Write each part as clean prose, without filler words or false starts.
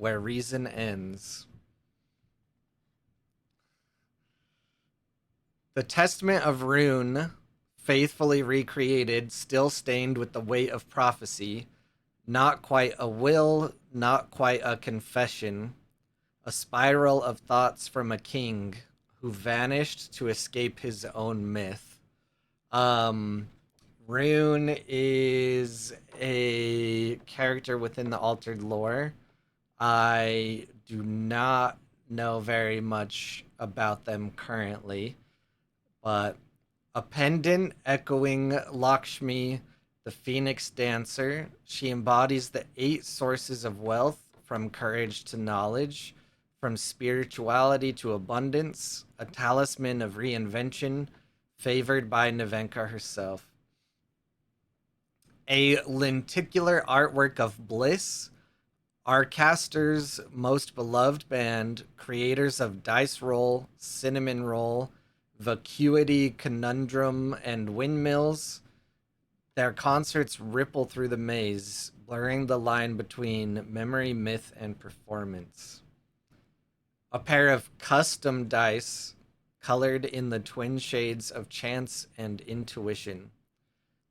where reason ends. The Testament of Rune, faithfully recreated, still stained with the weight of prophecy, not quite a will, not quite a confession, a spiral of thoughts from a king who vanished to escape his own myth. Um, Rune is a character within the Altered lore. I do not know very much about them currently, but a pendant echoing Lakshmi, the Phoenix dancer. She embodies the 8 sources of wealth, from courage to knowledge, from spirituality to abundance, a talisman of reinvention, favored by Nevenka herself. A lenticular artwork of bliss, Arcaster's most beloved band, creators of Dice Roll, Cinnamon Roll, Vacuity, Conundrum, and Windmills. Their concerts ripple through the maze, blurring the line between memory, myth, and performance. A pair of custom dice, colored in the twin shades of chance and intuition.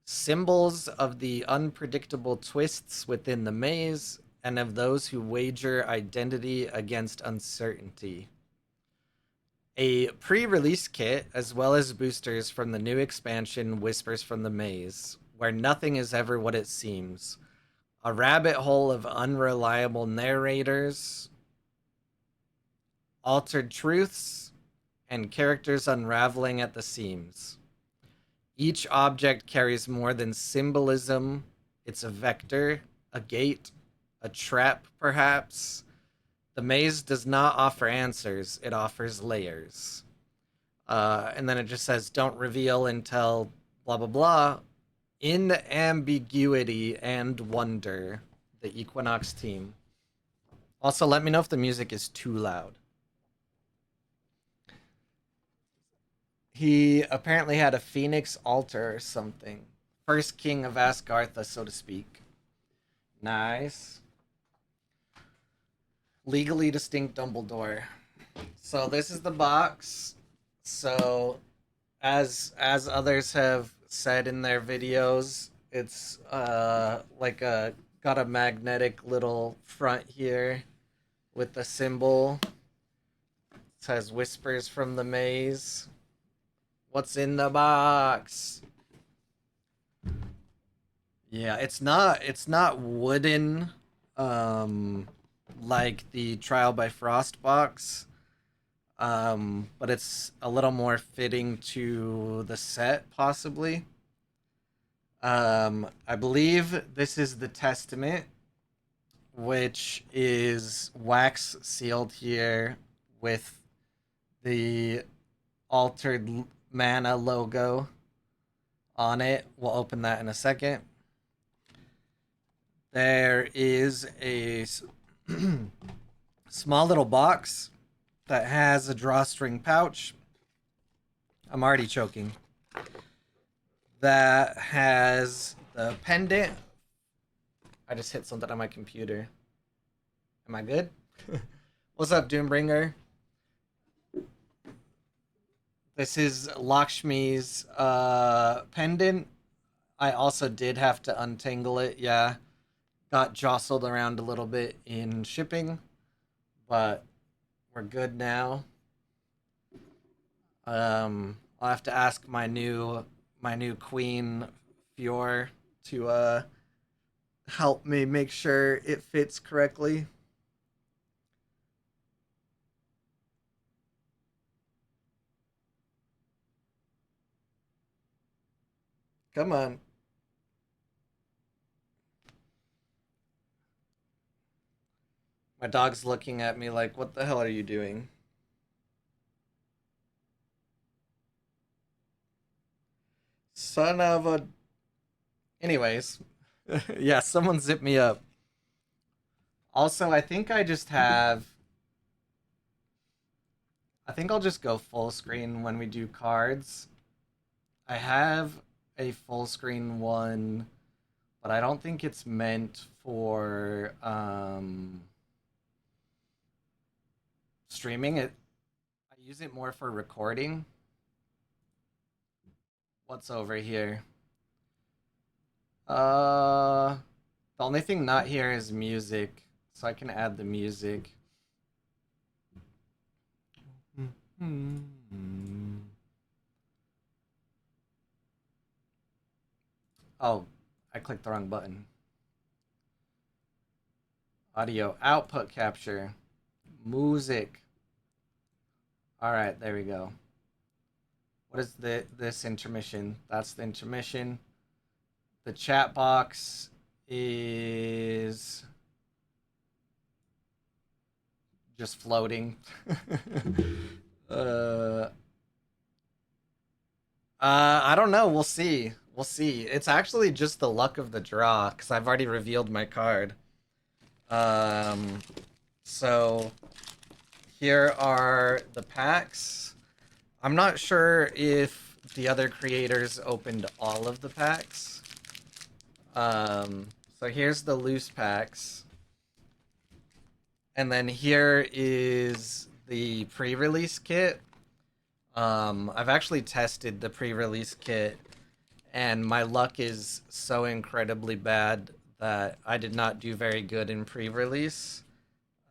Symbols of the unpredictable twists within the maze and of those who wager identity against uncertainty. A pre release kit, as well as boosters from the new expansion Whispers from the Maze, where nothing is ever what it seems. A rabbit hole of unreliable narrators, altered truths, and characters unraveling at the seams. Each object carries more than symbolism. It's a vector, a gate, a trap, perhaps. The maze does not offer answers, it offers layers. And then it just says, don't reveal until blah, blah, blah. In ambiguity and wonder, the Equinox team. Also, let me know if the music is too loud. He apparently had a Phoenix altar or something. First king of Asgartha, so to speak. Nice. Legally distinct Dumbledore. So this is the box. So as others have said in their videos, it's like a got a magnetic little front here with the symbol. It says Whispers from the Maze. What's in the box? Yeah, it's not wooden like the Trial by Frost box. But it's a little more fitting to the set, possibly. I believe this is the Testament, which is wax sealed here with the altered mana logo on it. We'll open that in a second. There is a small little box that has a drawstring pouch. I'm already choking. That has the pendant. I just hit something on my computer. Am I good? What's up, Doombringer? This is Lakshmi's pendant. I also did have to untangle it, yeah. Got jostled around a little bit in shipping, but we're good now. I'll have to ask my new queen Fior to help me make sure it fits correctly. Come on. My dog's looking at me like, what the hell are you doing? Son of a. Anyways, yeah, someone zip me up. Also, I think I just have. I think I'll just go full screen when we do cards. I have a full screen one, but I don't think it's meant for streaming it. I use it more for recording. What's over here? Uh, the only thing not here is music, so I can add the music. Oh, I clicked the wrong button. Audio output capture. Music. All right, there we go. What is this intermission? That's the intermission. The chat box is just floating. uh, I don't know. We'll see. We'll see. It's actually just the luck of the draw because I've already revealed my card. Um, so here are the packs. I'm not sure if the other creators opened all of the packs. So here's the loose packs. And then here is the pre-release kit. I've actually tested the pre-release kit, and my luck is so incredibly bad that I did not do very good in pre-release.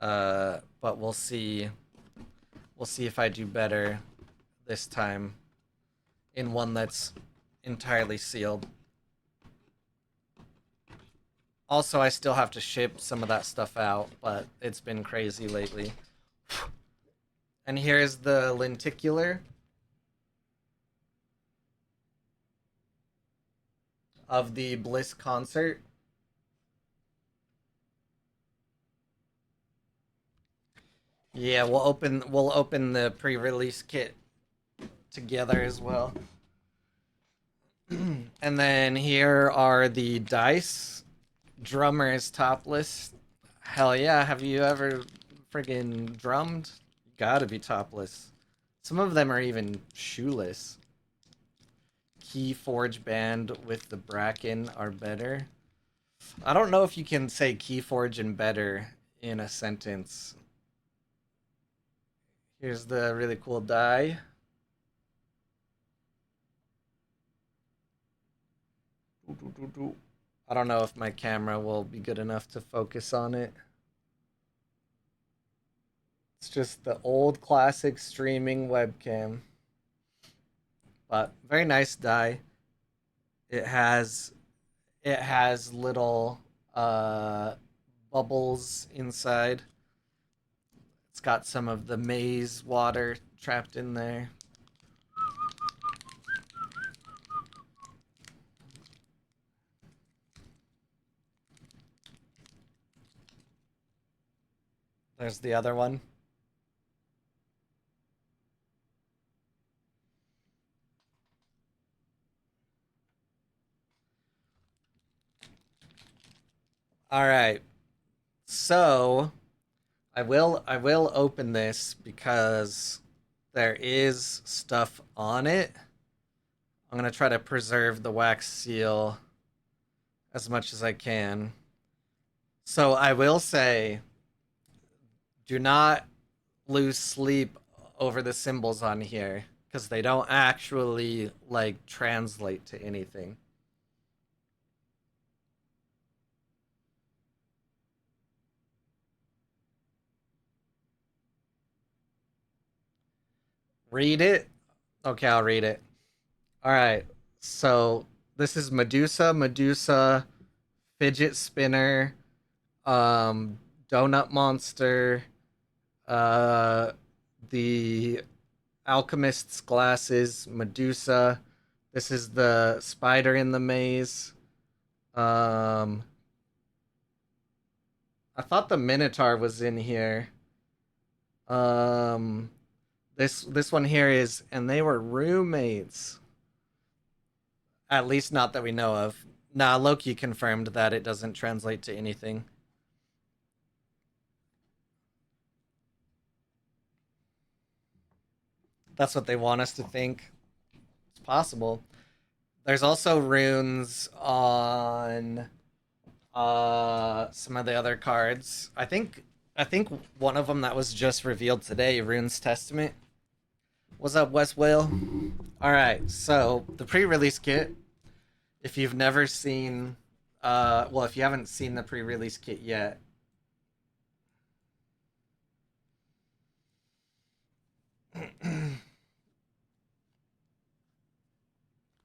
But we'll see. We'll see if I do better this time in one that's entirely sealed. Also, I still have to ship some of that stuff out, but it's been crazy lately. And here's the lenticular of the Bliss concert. Yeah, we'll open the pre-release kit together as well. And then here are the dice. Drummer is topless. Hell yeah, have you ever friggin' drummed? Gotta be topless. Some of them are even shoeless. Keyforge band with the bracken are better. I don't know if you can say Keyforge and better in a sentence. Here's the really cool die. I don't know if my camera will be good enough to focus on it. It's just the old classic streaming webcam. But very nice die. It has little bubbles inside. It's got some of the maze water trapped in there. There's the other one. All right. So, I will open this because there is stuff on it. I'm going to try to preserve the wax seal as much as I can. So, I will say do not lose sleep over the symbols on here because they don't actually like translate to anything. Read it? Okay, I'll read it. All right. So this is Medusa, fidget spinner, um, donut monster, uh, the alchemist's glasses, Medusa. This is the spider in the maze. Um, I thought the Minotaur was in here. Um, this one here is, and they were roommates. At least not that we know of. Nah, Loki confirmed that it doesn't translate to anything. That's what they want us to think. It's possible. There's also runes on some of the other cards. I think I think one of them that was just revealed today, Rune's Testament. What's up, West Whale? All right, so the pre-release kit. If you've never seen, well, if you haven't seen the pre-release kit yet,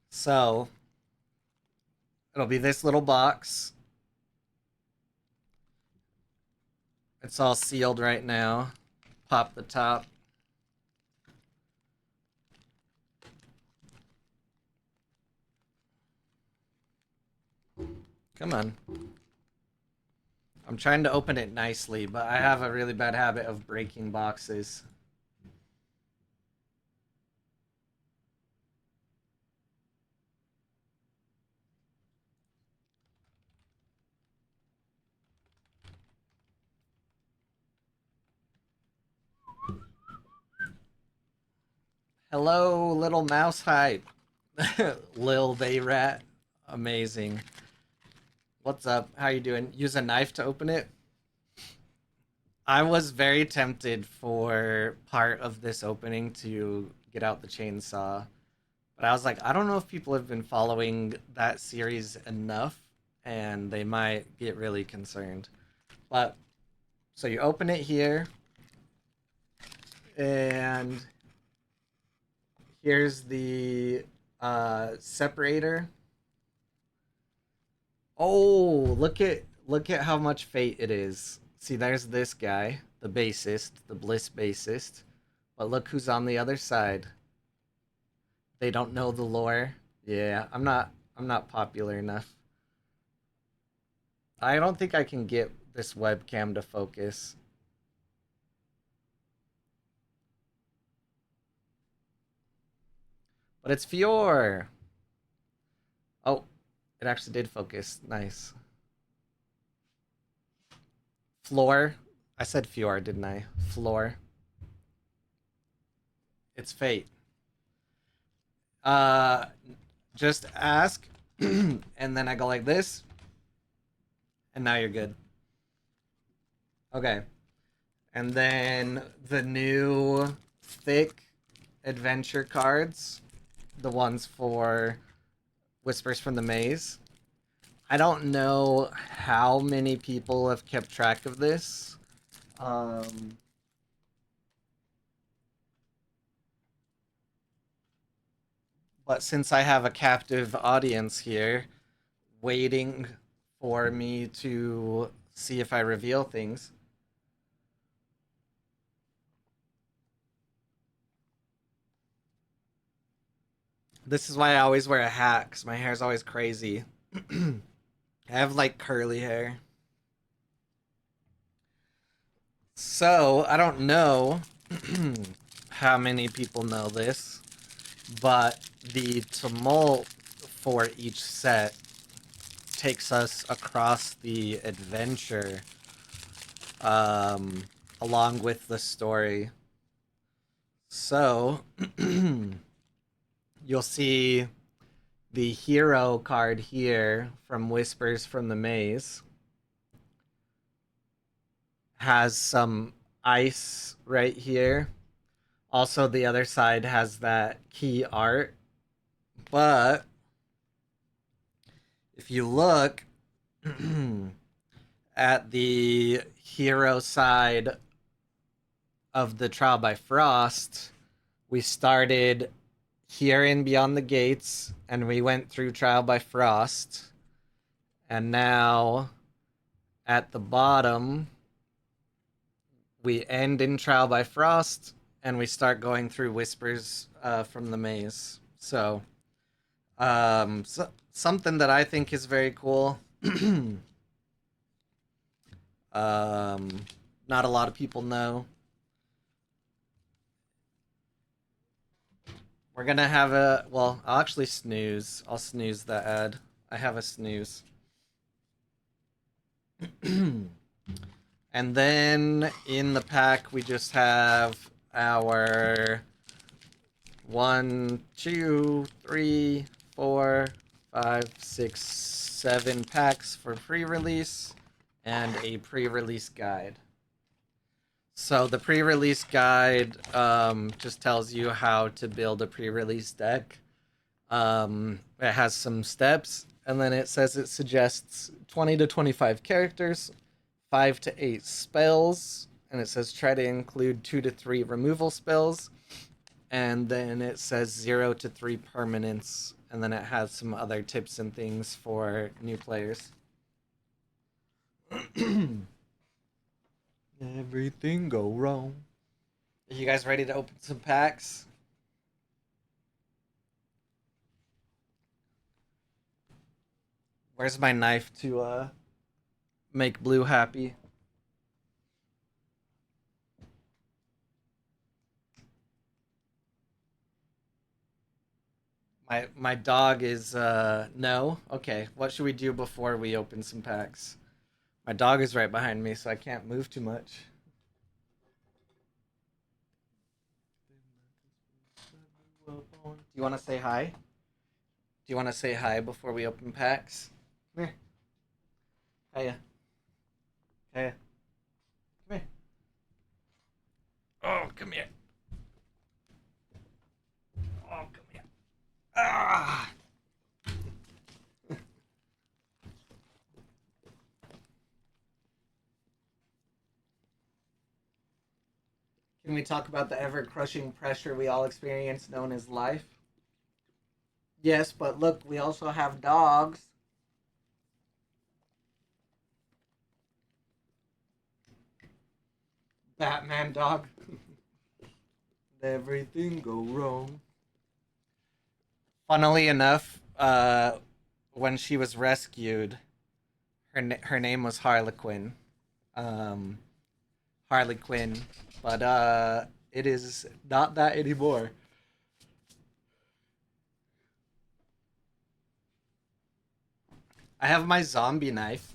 so it'll be this little box. It's all sealed right now. Pop the top. Come on. I'm trying to open it nicely, but I have a really bad habit of breaking boxes. Hello, little mouse hype. Lil Bay Rat. Amazing. What's up? How you doing? Use a knife to open it? I was very tempted for part of this opening to get out the chainsaw, but I was like, I don't know if people have been following that series enough, and they might get really concerned. But so you open it here, and here's the separator. Oh, look at how much fate it is. See, there's this guy, the bassist, the Bliss bassist. But look who's on the other side. They don't know the lore. Yeah, I'm not popular enough. I don't think I can get this webcam to focus. But it's Fior. Oh, it actually did focus. Nice. Floor. I said Fior, didn't I? Floor. It's fate. Uh just ask and then I go like this and now you're good. Okay. And then the new thick adventure cards, the ones for Whispers from the Maze. I don't know how many people have kept track of this. Um, but since I have a captive audience here waiting for me to see if I reveal things, this is why I always wear a hat because my hair is always crazy. I have like curly hair. So I don't know how many people know this, but the tumult for each set takes us across the adventure um, along with the story. So you'll see the hero card here from Whispers from the Maze has some ice right here. Also, the other side has that key art. But if you look at the hero side of the Trial by Frost, we started here in Beyond the Gates and we went through Trial by Frost. And now at the bottom, we end in Trial by Frost and we start going through Whispers from the Maze. So something that I think is very cool. Not a lot of people know. We're gonna have a well. I'll actually snooze. I'll snooze the ad. I have a snooze. And then in the pack we just have our 1, 2, 3, 4, 5, 6, 7 packs for pre-release and a pre-release guide. So the pre-release guide just tells you how to build a pre-release deck. It has some steps, and then it says it suggests 20 to 25 characters, 5 to 8 spells, and it says try to include 2 to 3 removal spells, and then it says 0 to 3 permanents, and then it has some other tips and things for new players. Everything go wrong. Are you guys ready to open some packs? Where's my knife to make Blue happy? My dog is no. Okay, what should we do before we open some packs? My dog is right behind me, so I can't move too much. Do you want to say hi? Do you want to say hi before we open packs? Come here. Hiya. Hiya. Come here. Oh, come here. Oh, come here. Ah! Can we talk about the ever crushing pressure we all experience known as life? Yes, but look, we also have dogs. Batman dog. Everything go wrong. Funnily enough, when she was rescued, her name was Harlequin. Um, Harley Quinn, but it is not that anymore. I have my zombie knife,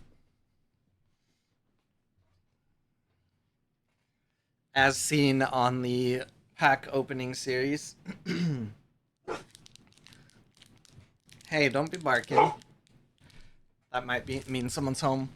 as seen on the pack opening series. Hey, don't be barking. That might mean someone's home.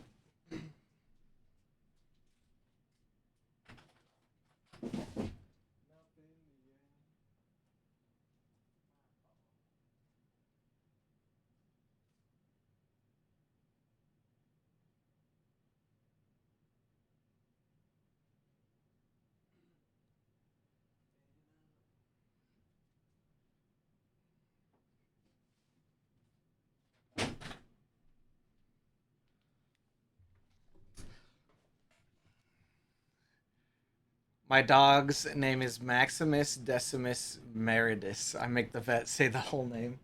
My dog's name is Maximus Decimus Meridus. I make the vet say the whole name.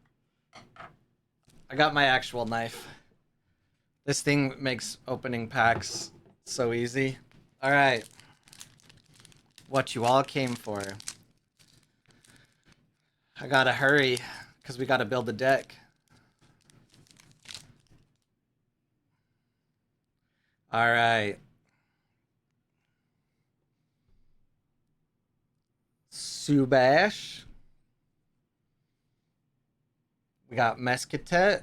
I got my actual knife. This thing makes opening packs so easy. All right. What you all came for. I gotta hurry because we gotta build a deck. All right. Subash. We got Mescatet.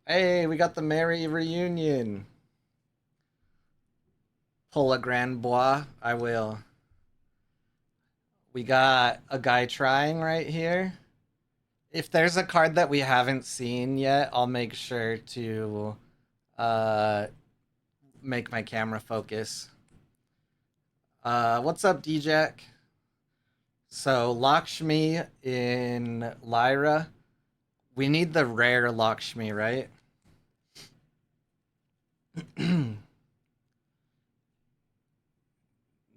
Hey, we got the Merry Reunion. Pull a Grand Bois. I will. We got a guy trying right here. If there's a card that we haven't seen yet, I'll make sure to uh, make my camera focus. What's up, D-Jack? So, Lakshmi in Lyra. We need the rare Lakshmi, right?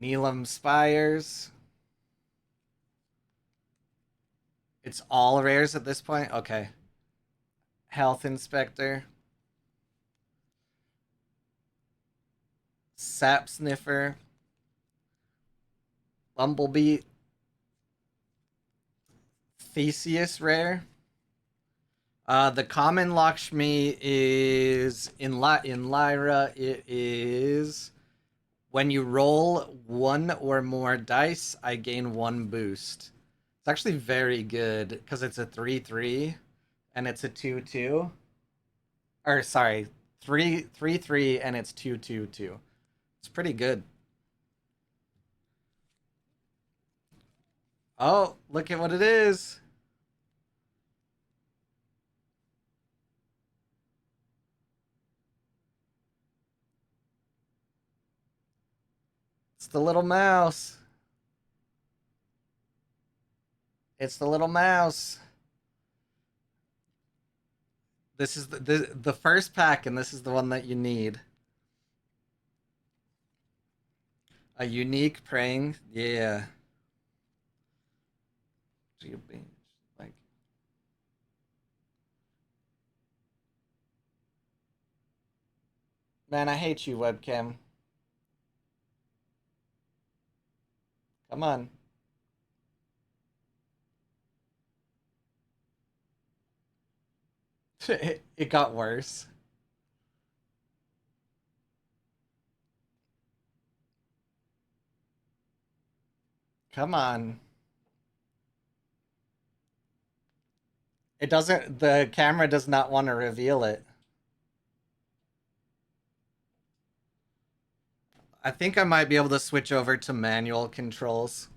Neelam Spires. It's all rares at this point? Okay. Health Inspector. Sap Sniffer. Bumblebee. Theseus rare. The common Lakshmi is in Lyra. It is when you roll one or more dice, I gain one boost. It's actually very good because it's a 3/3 and it's a 2/2. Or sorry, 3/3, and it's 2/2/2. It's pretty good. Oh, look at what it is. It's the little mouse. It's the little mouse. This is the first pack, and this is the one that you need. A unique praying, yeah. Like, man, I hate you, webcam. Come on. It got worse. Come on. It doesn't. The camera does not want to reveal it. I think I might be able to switch over to manual controls.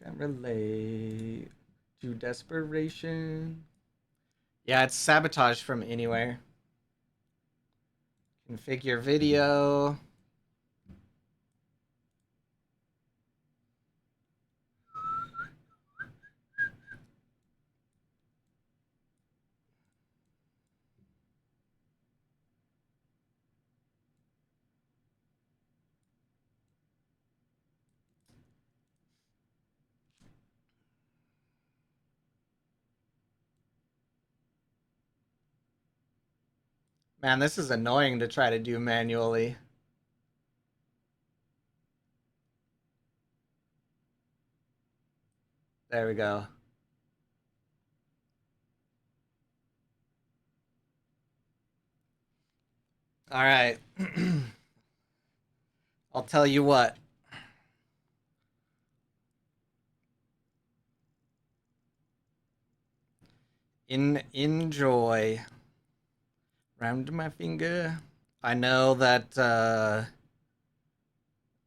Can't relate to desperation. Yeah, it's sabotage from anywhere. Configure video. Man, this is annoying to try to do manually. There we go. All right. I'll tell you what. Enjoy. Round my finger. I know that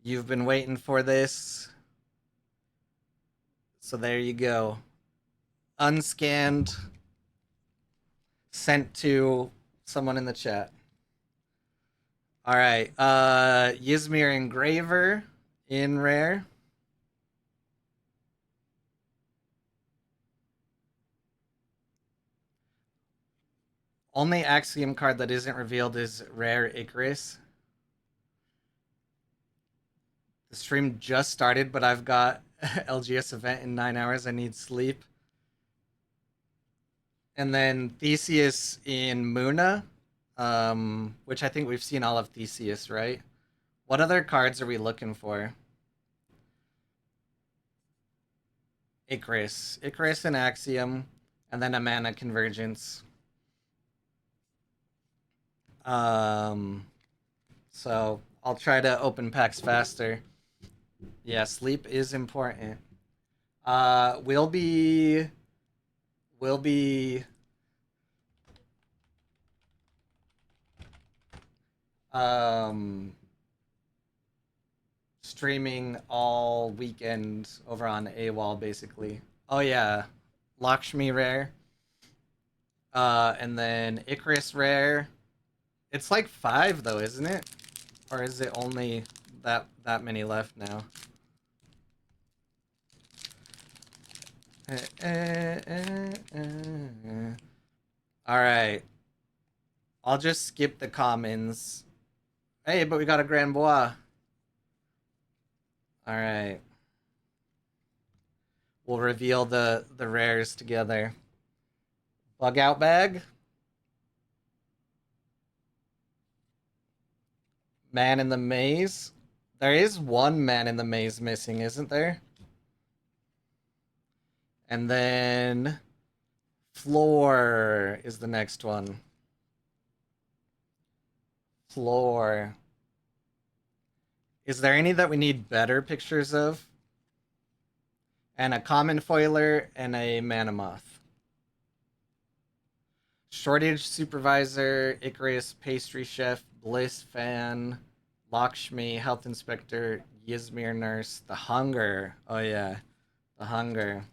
you've been waiting for this. So there you go. Unscanned. Sent to someone in the chat. All right. Ysmir Engraver in rare. Only Axiom card that isn't revealed is rare Icarus. The stream just started, but I've got LGS event in 9 hours. I need sleep. And then Theseus in Muna, which I think we've seen all of Theseus, right? What other cards are we looking for? Icarus. Icarus and Axiom, and then a mana convergence. So I'll try to open packs faster. Yeah, sleep is important. We'll be um streaming all weekend over on AWOL basically. Oh yeah, Lakshmi rare. And then Icarus rare. It's like 5 though, isn't it? Or is it only that many left now? All right. I'll just skip the commons. Hey, but we got a Grand Bois. All right. We'll reveal the rares together. Bug out bag. Man in the maze. There is one man in the maze missing, isn't there? And then floor is the next one. Floor. Is there any that we need better pictures of? And a common foiler and a Manamoth. Shortage Supervisor, Icarus Pastry Chef, Bliss Fan, Lakshmi Health Inspector, Yizmir Nurse, The Hunger. Oh yeah, The Hunger.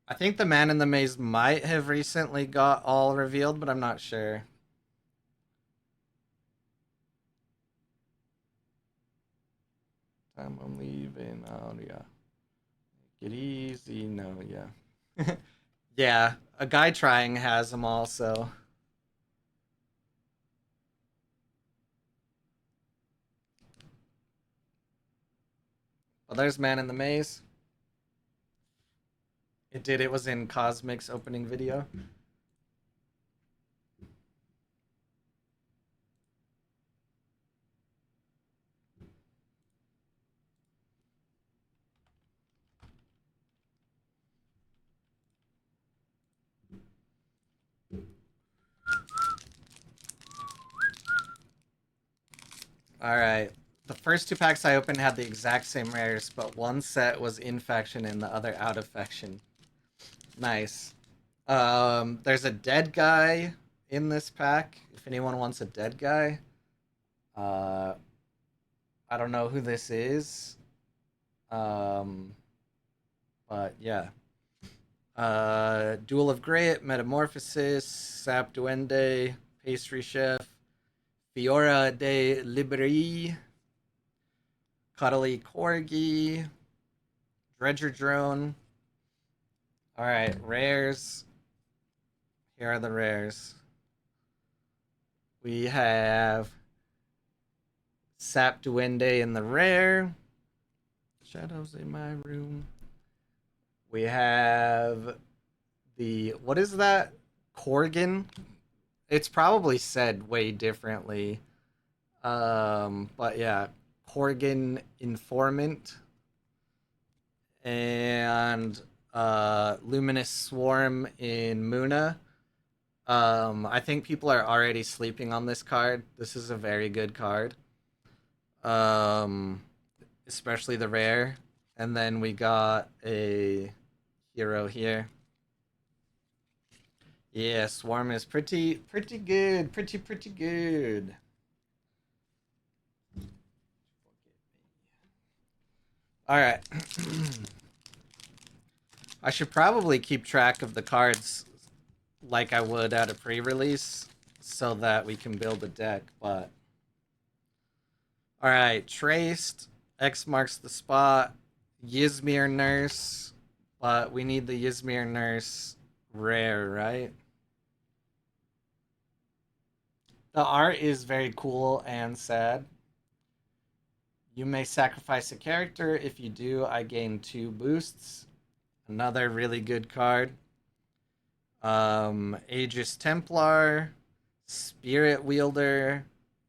I think the Man in the Maze might have recently got all revealed, but I'm not sure. Time I'm leaving. Oh yeah. Get easy. No, yeah. Yeah, a guy trying has them also. Well, there's Man in the Maze. It did. It was in Cosmic's opening video. All right. The first two packs I opened had the exact same rares, but one set was in faction and the other out of faction. Nice. There's a dead guy in this pack. If anyone wants a dead guy, uh, I don't know who this is. Um, but yeah. Duel of Grit, Metamorphosis, Sap Duende, Pastry Chef, Fiora de Liberi, Cuddly Corgi, Dredger Drone. All right, rares. Here are the rares. We have Sap Duende in the rare. Shadows in my room. We have the what is that? Corgan. It's probably said way differently. But yeah, Corgan Informant and Luminous Swarm in Muna. I think people are already sleeping on this card. This is a very good card. Um, Especially the rare. And then we got a hero here. Yeah, Swarm is pretty good. Pretty good. All right. I should probably keep track of the cards like I would at a pre-release so that we can build a deck, but all right, traced. X marks the spot. Yizmir Nurse, but we need the Yizmir Nurse rare, right? The art is very cool and sad. You may sacrifice a character. If you do, I gain 2 boosts. Another really good card. Aegis Templar, Spirit Wielder,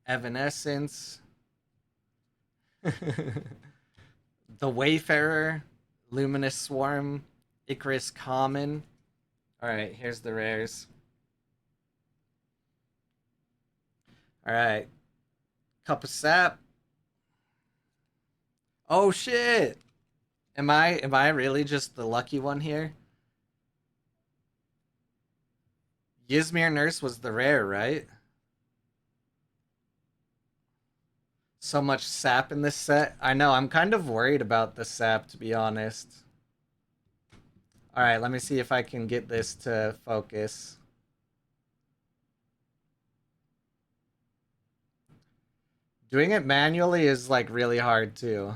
Evanescence, the Wayfarer, Luminous Swarm, Icarus Common. All right, here's the rares. All right, Cup of Sap. Oh shit! Am I really just the lucky one here? Ysmir Nurse was the rare, right? So much sap in this set. I know, I'm kind of worried about the sap, to be honest. All right, let me see if I can get this to focus. Doing it manually is like really hard too.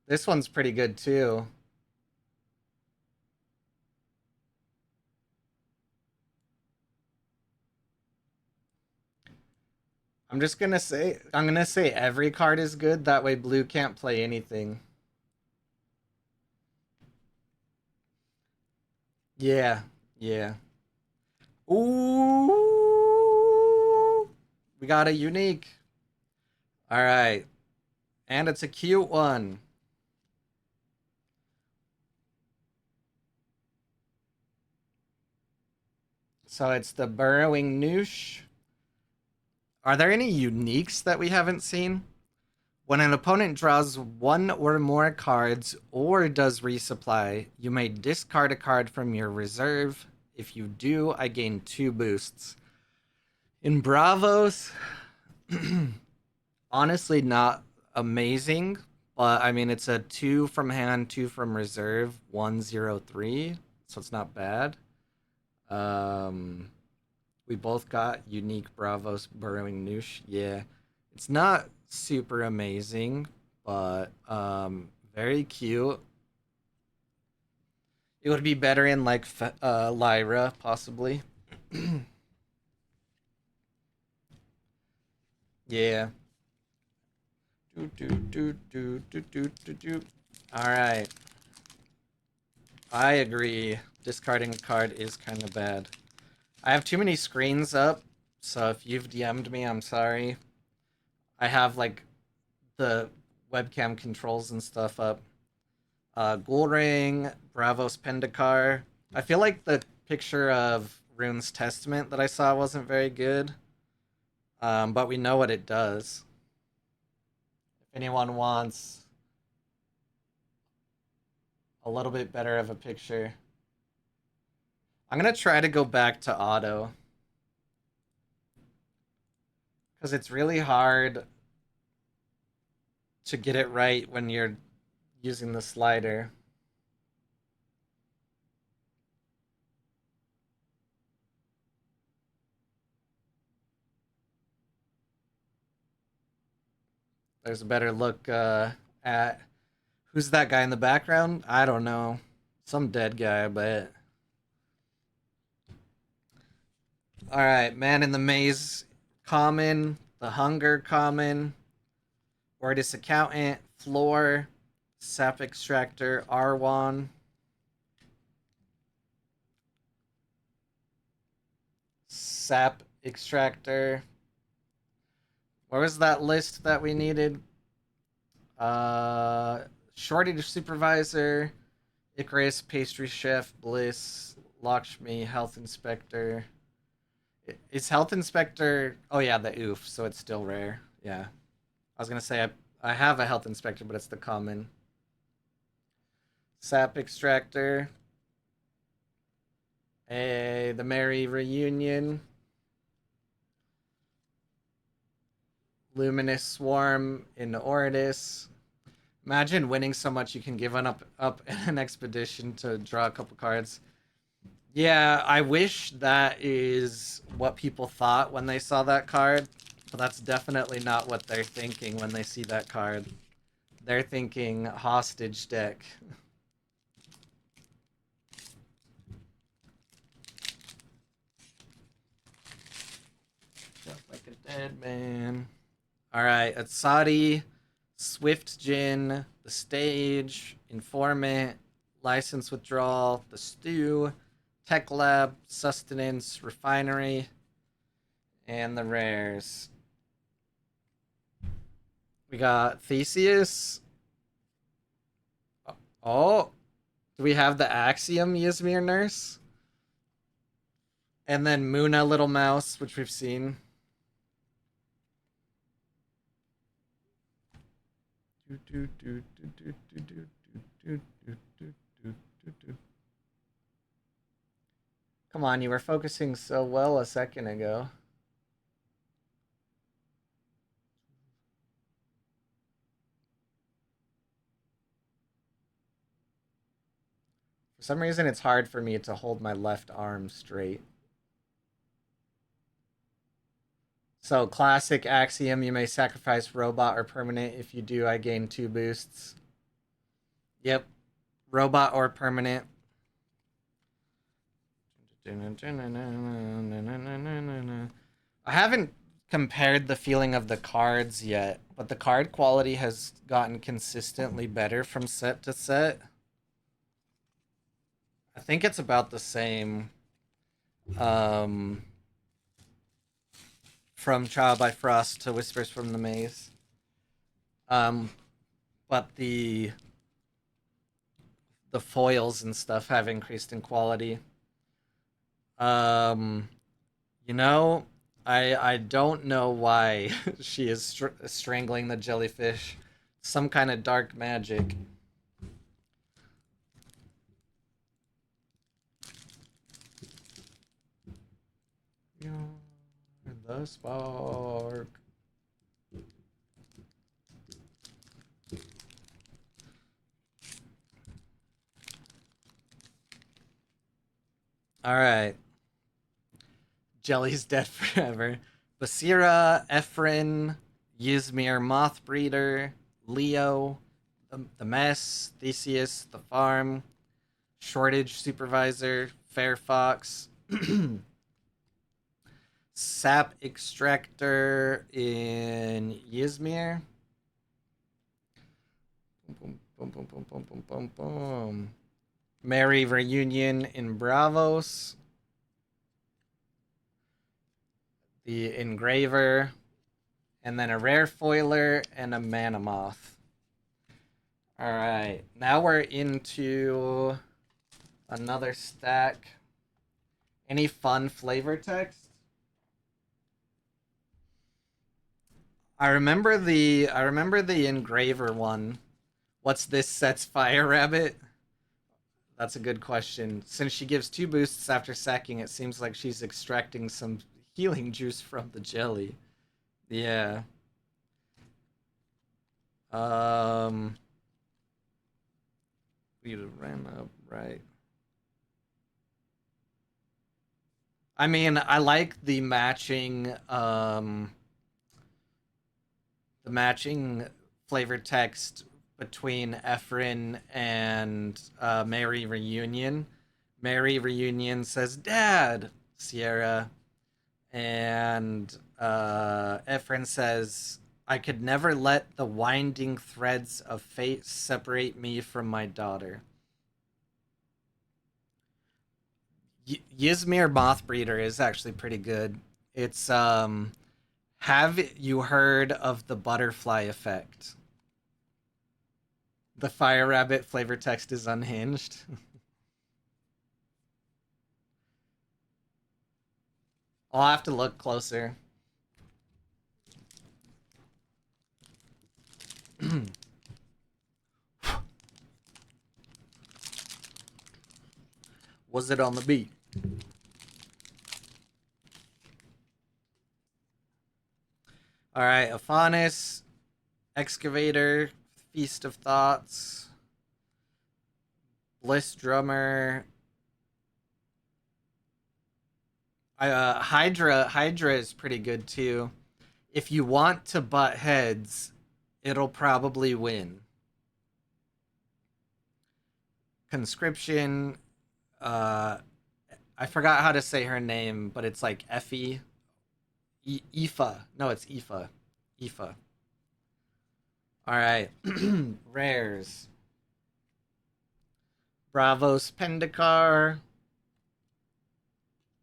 This one's pretty good too. I'm gonna say every card is good. That way blue can't play anything. Yeah, yeah. Ooh, we got a unique. All right, and it's a cute one. So it's the burrowing noosh. Are there any uniques that we haven't seen? When an opponent draws one or more cards or does resupply, you may discard a card from your reserve. If you do, I gain 2 boosts. In Bravos, honestly, not amazing, but I mean, it's a 2 from hand, 2 from reserve, 1/0/3, so it's not bad. Um, we both got unique Bravos Burrowing Noosh. Yeah, it's not super amazing, but very cute. It would be better in like Lyra, possibly. Yeah. Do, do, do, do, do, do, do, do. All right. I agree. Discarding a card is kind of bad. I have too many screens up, so if you've DM'd me, I'm sorry. I have like the webcam controls and stuff up. Ghoul Ring, Bravos Pendikar. I feel like the picture of Rune's Testament that I saw wasn't very good, but we know what it does. If anyone wants a little bit better of a picture, I'm gonna try to go back to auto because it's really hard to get it right when you're using the slider. There's a better look at who's that guy in the background? I don't know. Some dead guy, I bet. All right, Man in the Maze, common. The Hunger, common. Ortis Accountant, Floor. Sap Extractor, Arwan. Sap Extractor. Where was that list that we needed? Uh, Shortage Supervisor, Icarus, Pastry Chef, Bliss, Lakshmi, Health Inspector. Is Health Inspector? Oh yeah, the oof. So it's still rare. Yeah, I was gonna say I have a Health Inspector, but it's the common. Sap Extractor. The Merry Reunion. Luminous Swarm in Ortis. Imagine winning so much you can give up an expedition to draw a couple cards. Yeah, I wish that is what people thought when they saw that card, but that's definitely not what they're thinking when they see that card. They're thinking hostage deck. Just like a dead man. Alright, Atsadi, Swift Gin, The Stage, Informant, License Withdrawal, The Stew, Tech Lab, Sustenance, Refinery, and the rares. We got Theseus. Oh, do we have the Axiom Ysmir Nurse? And then Muna Little Mouse, which we've seen. Come on, you were focusing so well a second ago. For some reason, it's hard for me to hold my left arm straight. So, classic Axiom, you may sacrifice robot or permanent. If you do, I gain 2 boosts. Yep, robot or permanent. I haven't compared the feeling of the cards yet, but the card quality has gotten consistently better from set to set. I think it's about the same um, from Trial by Frost to Whispers from the Maze. Um, but the foils and stuff have increased in quality. Um, you know, I don't know why she is strangling the jellyfish. Some kind of dark magic. You're the spark. All right. Jelly's dead forever. Basira, Ephrin, Ysmir, Mothbreeder, Leo, the Mess, Theseus, the Farm, Shortage Supervisor, Fairfox, Sap Extractor in Ysmir. Boom, boom, boom, boom, boom, boom, boom, boom. Merry Reunion in Bravos. The Engraver. And then a Rare Foiler and a Mana Moth. Alright, now we're into another stack. Any fun flavor text? I remember the Engraver one. What's this set's Fire Rabbit? That's a good question. Since she gives 2 boosts after sacking, it seems like she's extracting some healing juice from the jelly. Yeah. We ran up, right? I mean, I like the matching flavor text between Ephrin and Merry Reunion. Merry Reunion says, "Dad, Sierra," and Ephraim says, "I could never let the winding threads of fate separate me from my daughter." Ysmir Mothbreeder is actually pretty good. It's have you heard of the butterfly effect? The Fire Rabbit flavor text is unhinged. I'll have to look closer. Was it on the beat? All right, Aphanis, Excavator, Feast of Thoughts, Bliss Drummer. Hydra is pretty good too. If you want to butt heads, it'll probably win. Conscription. Uh, I forgot how to say her name, but it's like Effie. Aoife. No, it's Aoife. Aoife. All right. Rares. Bravos Pendicar.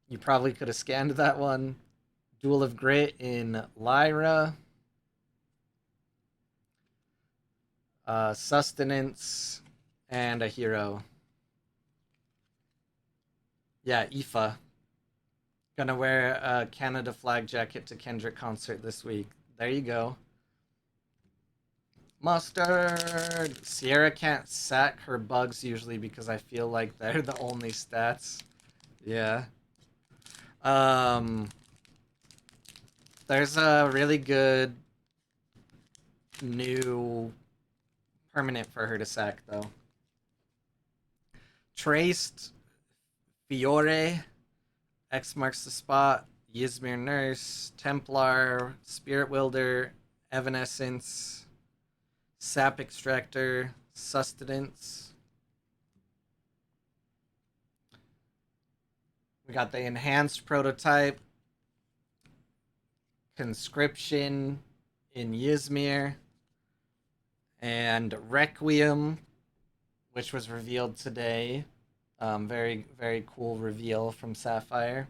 You probably could have scanned that one. Duel of Grit in Lyra. Sustenance. And a hero. Yeah, Aoife. Gonna wear a Canada flag jacket to Kendrick concert this week. There you go. Mustard! Sierra can't sack her bugs usually because I feel like they're the only stats. Yeah. Um, there's a really good new permanent for her to sack though. Traced, Fiore, X marks the spot, Ysmir Nurse, Templar, Spirit Wilder, Evanescence, Sap Extractor, Sustenance. We got the enhanced prototype, Conscription in Ysmir, and Requiem, which was revealed today. Very, very cool reveal from Sapphire.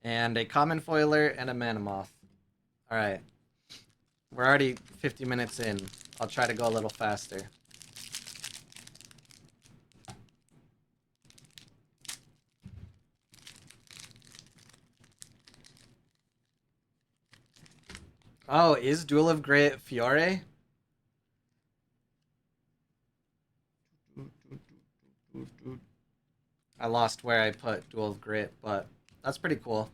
And a common foiler and a mana moth. Alright. We're already 50 minutes in. I'll try to go a little faster. Oh, is Duel of Great Fiore? I lost where I put Duel of Grit, but that's pretty cool.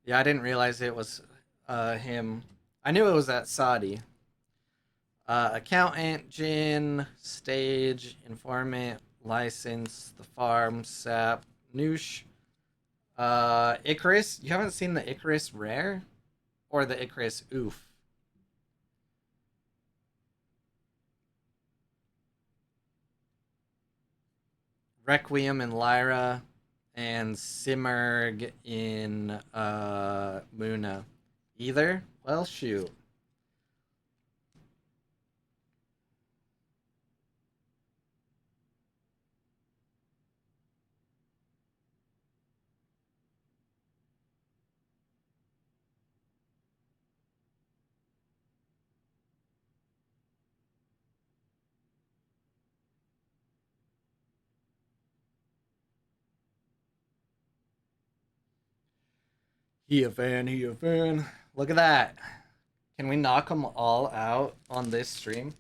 Yeah, I didn't realize it was him. I knew it was at Saudi. Accountant, Jin, Stage, Informant, License, The Farm, Sap, Noosh, Icarus. You haven't seen the Icarus Rare? Or the Icarus Oof? Requiem in Lyra, and Simmerg in Muna. Either? Well, shoot. He a fan, he a fan. Look at that. Can we knock them all out on this stream?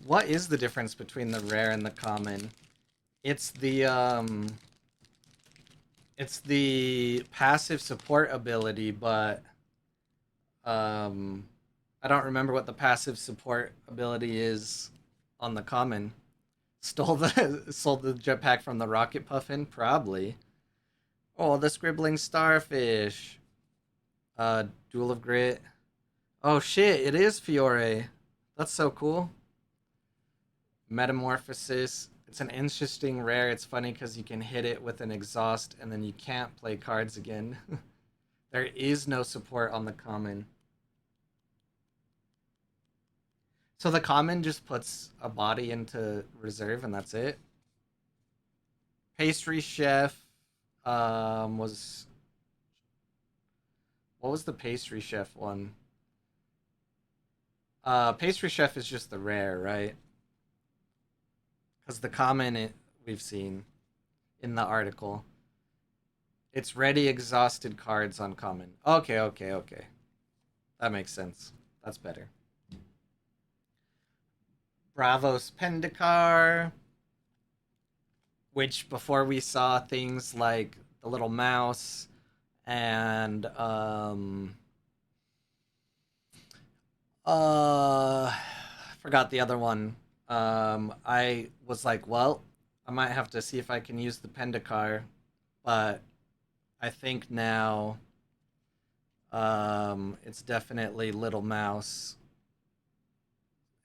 What is the difference between the rare and the common? It's the it's the passive support ability, but um I don't remember what the passive support ability is on the common. Stole the sold the jetpack from the rocket puffin? Probably. Oh, the scribbling starfish. Duel of Grit. Oh shit, it is Fiore. That's so cool. Metamorphosis. It's an interesting rare. It's funny because you can hit it with an exhaust and then you can't play cards again. There is no support on the common. So the common just puts a body into reserve and that's it. Pastry chef was what was the pastry chef one? Pastry chef is just the rare, right? Because the common we've seen in the article, it's ready exhausted cards on common. Okay, okay, okay. That makes sense. That's better. Bravos Pendicar, which before we saw things like the little mouse and forgot the other one. I was like, well, I might have to see if I can use the Pendicar, but I think now it's definitely Little Mouse,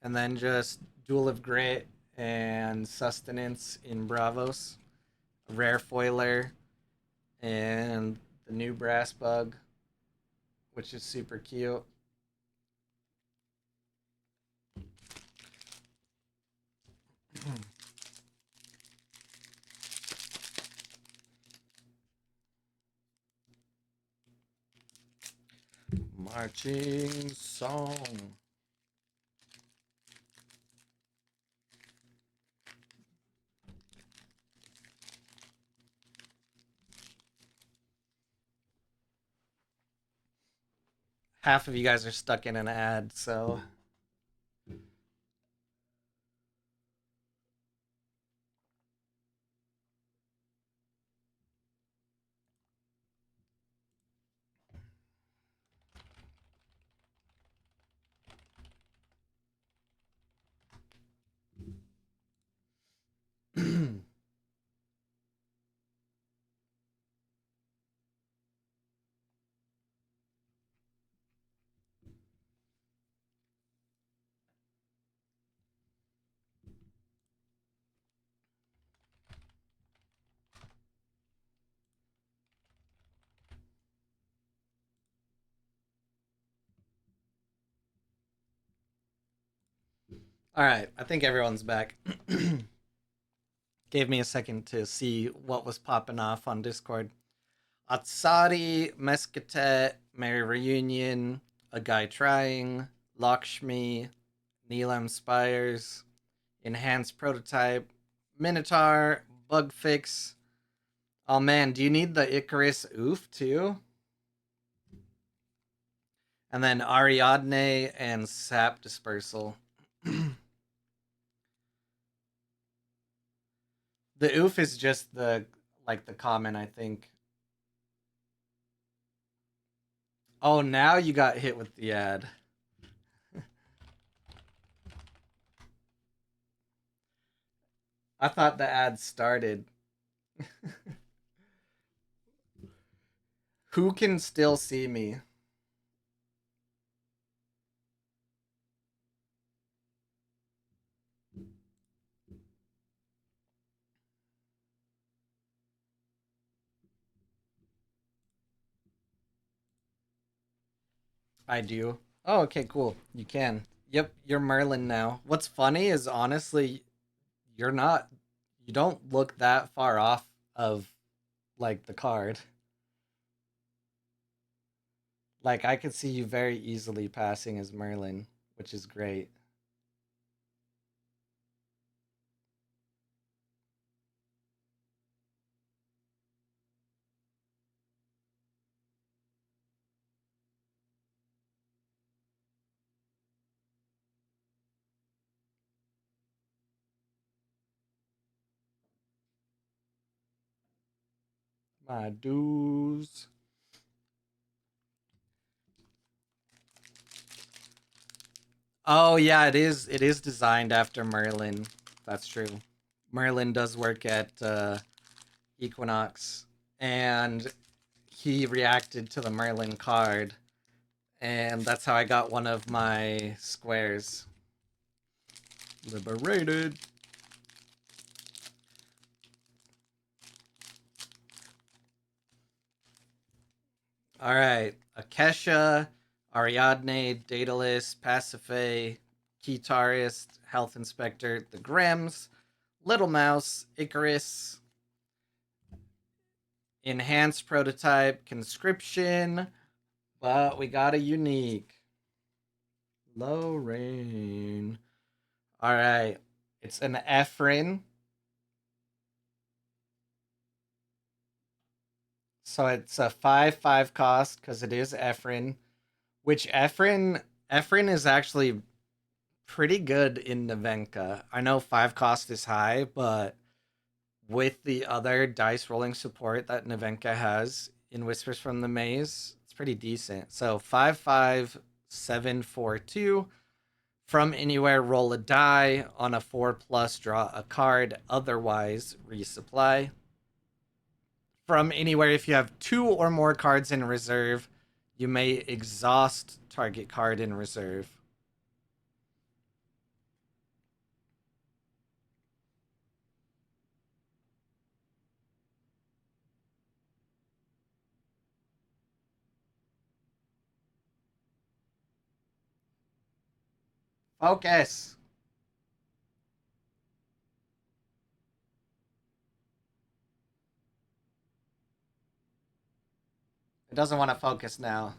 and then just Duel of Grit and Sustenance in Bravos, Rare Foiler, and the new Brass Bug, which is super cute. Marching song. Half of you guys are stuck in an ad, so all right. I think everyone's back. Gave me a second to see what was popping off on Discord. Atsari, Mescatet, Merry Reunion, A Guy Trying, Lakshmi, Neelam Spires, Enhanced Prototype, Minotaur, Bug Fix, Oh man, do you need the Icarus oof too? And then Ariadne and Sap Dispersal. The oof is just the like the common, I think. Oh, now you got hit with the ad. I thought the ad started. Who can still see me? I do. Oh, okay, cool. You can. Yep, you're Merlin now. What's funny is honestly, you're not. You don't look that far off of like the card. Like I could see you very easily passing as Merlin, which is great. My dues. Oh yeah, it is. It is designed after Merlin. That's true. Merlin does work at Equinox, and he reacted to the Merlin card, and that's how I got one of my squares. Liberated. All right, Akesha, Ariadne, Daedalus, Pasiphae, Kitarist, Health Inspector, the Grems, Little Mouse, Icarus, Enhanced Prototype, Conscription, but we got a unique. Low rain. All right, it's an Ephrin. So it's a 5/5 cost because it is Ephrin, which Ephrin is actually pretty good in Nevenka. I know 5 cost is high, but with the other dice rolling support that Nevenka has in Whispers from the Maze, it's pretty decent. So 5/5/7/4/2. From anywhere, roll a die. On a 4+, draw a card. Otherwise, resupply. From anywhere, if you have 2 or more cards in reserve, you may exhaust target card in reserve. Focus! It doesn't want to focus now.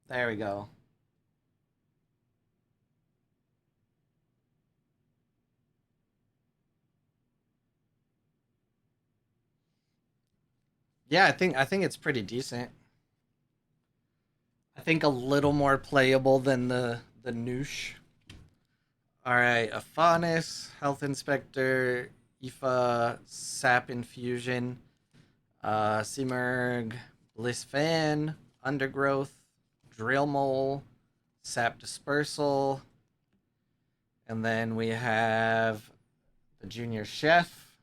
There we go. Yeah, I think it's pretty decent. I think a little more playable than the Noosh. All right, Aphanis, Health Inspector, Ifa, Sap Infusion, Seamerg, Bliss Fan, Undergrowth, Drill Mole, Sap Dispersal, and then we have the Junior Chef,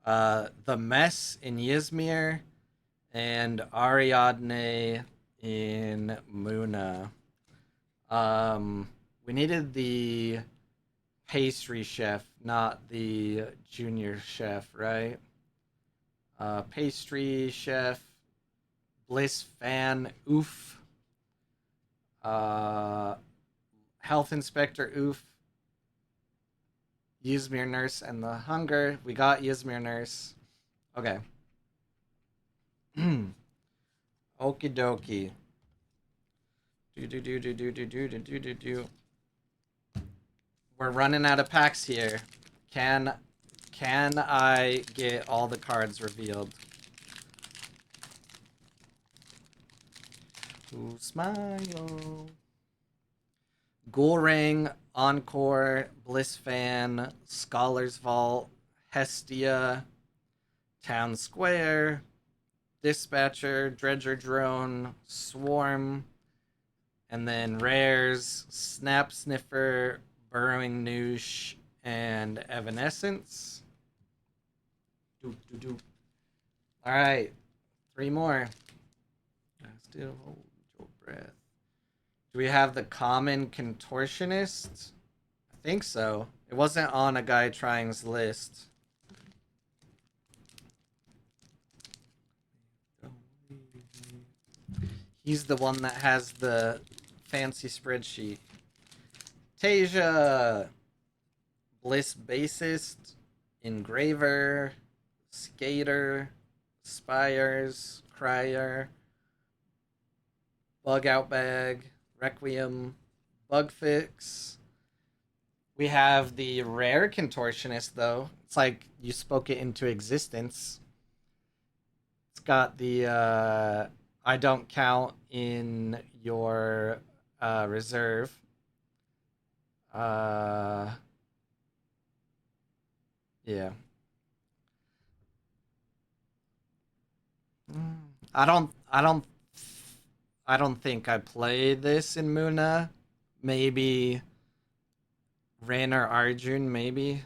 the Mess in Yizmir, and Ariadne in Muna. We needed the pastry chef, not the junior chef, right? Pastry chef, Bliss fan, oof. Uh, Health inspector, oof. Yuzmir nurse and the hunger. We got Yuzmir nurse. Okay. Okie dokie. Do do do do do do do do do do do. We're running out of packs here. Can Can I get all the cards revealed? Ooh, smile. Ghoul Ring, Encore, Bliss Fan, Scholar's Vault, Hestia, Town Square, Dispatcher, Dredger Drone, Swarm, and then rares, Snap Sniffer, Burrowing Noosh, and Evanescence. Doop, doop, doop. All right, 3 more. Still hold your breath. Do we have the common contortionist? I think so. It wasn't on a guy trying's list. He's the one that has the fancy spreadsheet. Tasia, Bliss Bassist, Engraver, Skater, Spires, Crier, Bug Out Bag, Requiem, Bug Fix. We have the rare contortionist though. It's like you spoke it into existence. It's got the I don't count in your reserve. Uh yeah. I don't think I played this in Muna. Maybe Rin or Arjun, maybe.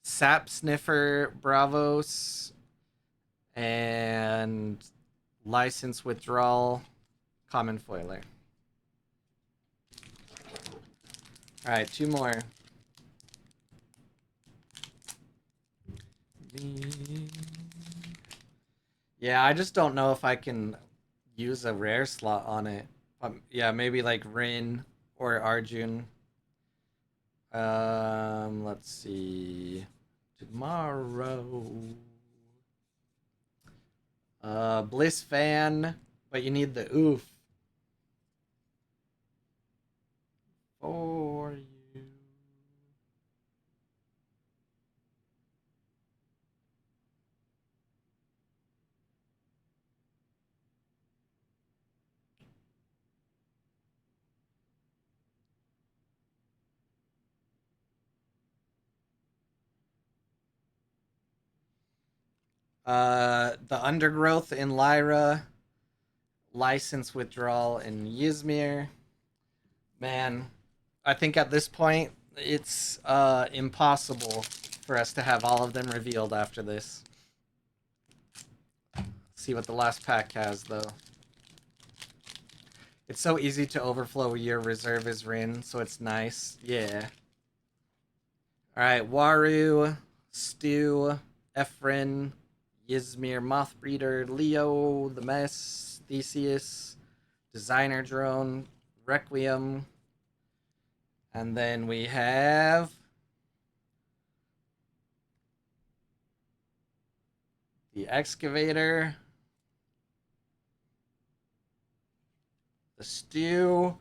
Sap Sniffer Bravos and License Withdrawal Common Foiler. Alright, 2 more. Yeah, I just don't know if I can use a rare slot on it. Yeah, maybe like Rin or Arjun. Let's see. Tomorrow. Bliss Fan, but you need the oof for you. The Undergrowth in Lyra, License Withdrawal in Ysmir. Man, I think at this point it's impossible for us to have all of them revealed after this. See what the last pack has though. It's so easy to overflow your reserve is Rin, so it's nice. Yeah. Alright, Waru, Stu, Ephrin, Ysmir, Mothbreeder, Leo, The Mess, Theseus, Designer Drone, Requiem, and then we have the Excavator, the Stew,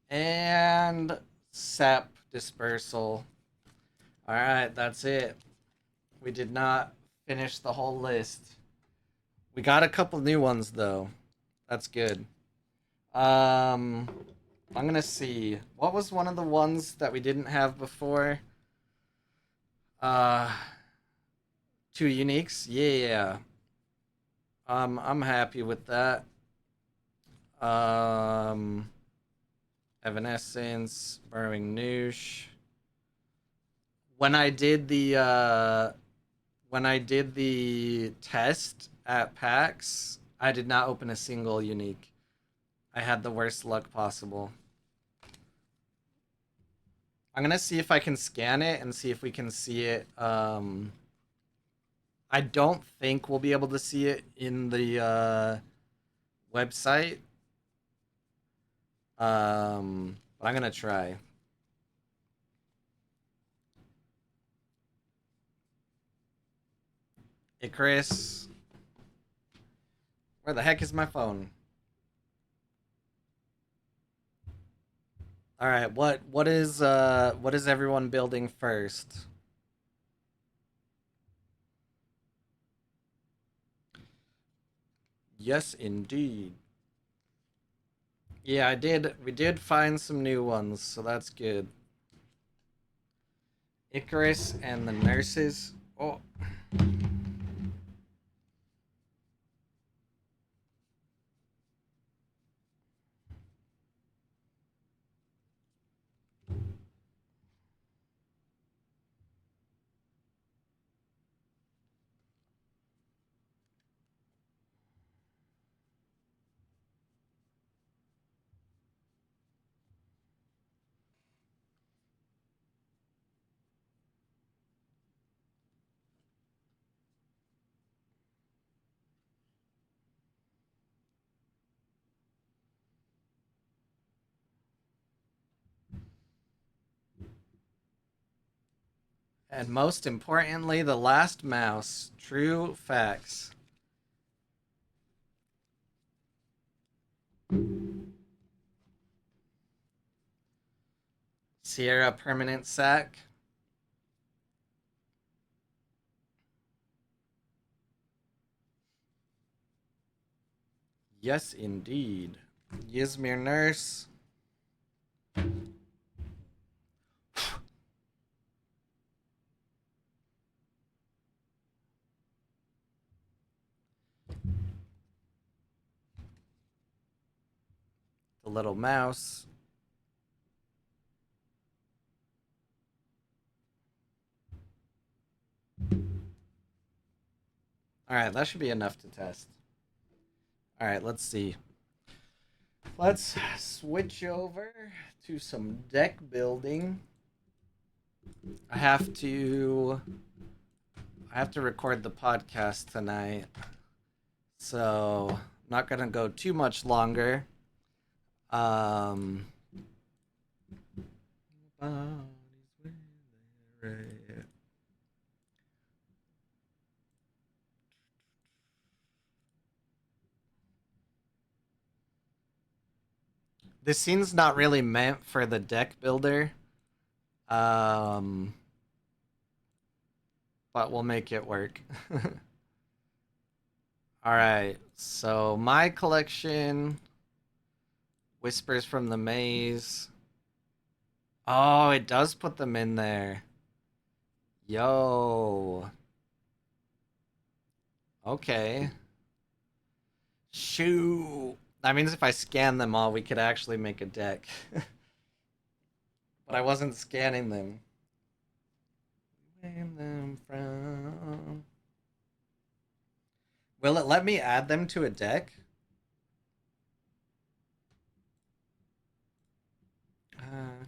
and Sap Dispersal. Alright, that's it. We did not finish the whole list. We got a couple new ones though. That's good. I'm gonna see. What was one of the ones that we didn't have before? Uh 2 uniques? Yeah. I'm happy with that. Um Evanescence, Burrowing Noosh. When I did the test at PAX, I did not open a single unique. I had the worst luck possible. I'm gonna see if I can scan it and see if we can see it. I don't think we'll be able to see it in the website. But I'm gonna try. Icarus. Where the heck is my phone? All right, what is everyone building first? Yes, indeed. Yeah, I did. We did find some new ones, so that's good. Icarus and the nurses. Oh, and most importantly, the last mouse. True facts. Sierra permanent sack. Yes, indeed. Ysmir nurse. The little mouse. All right, that should be enough to test. All right, let's see. Let's switch over to some deck building. I have to record the podcast tonight. So, I'm not going to go too much longer. Um This scene's not really meant for the deck builder. Um but we'll make it work. All right. So, my collection Whispers from the Maze. Oh, it does put them in there. Yo. Okay. Shoo. That means if I scan them all, we could actually make a deck. But I wasn't scanning them. Name them from. Will it let me add them to a deck? Uh,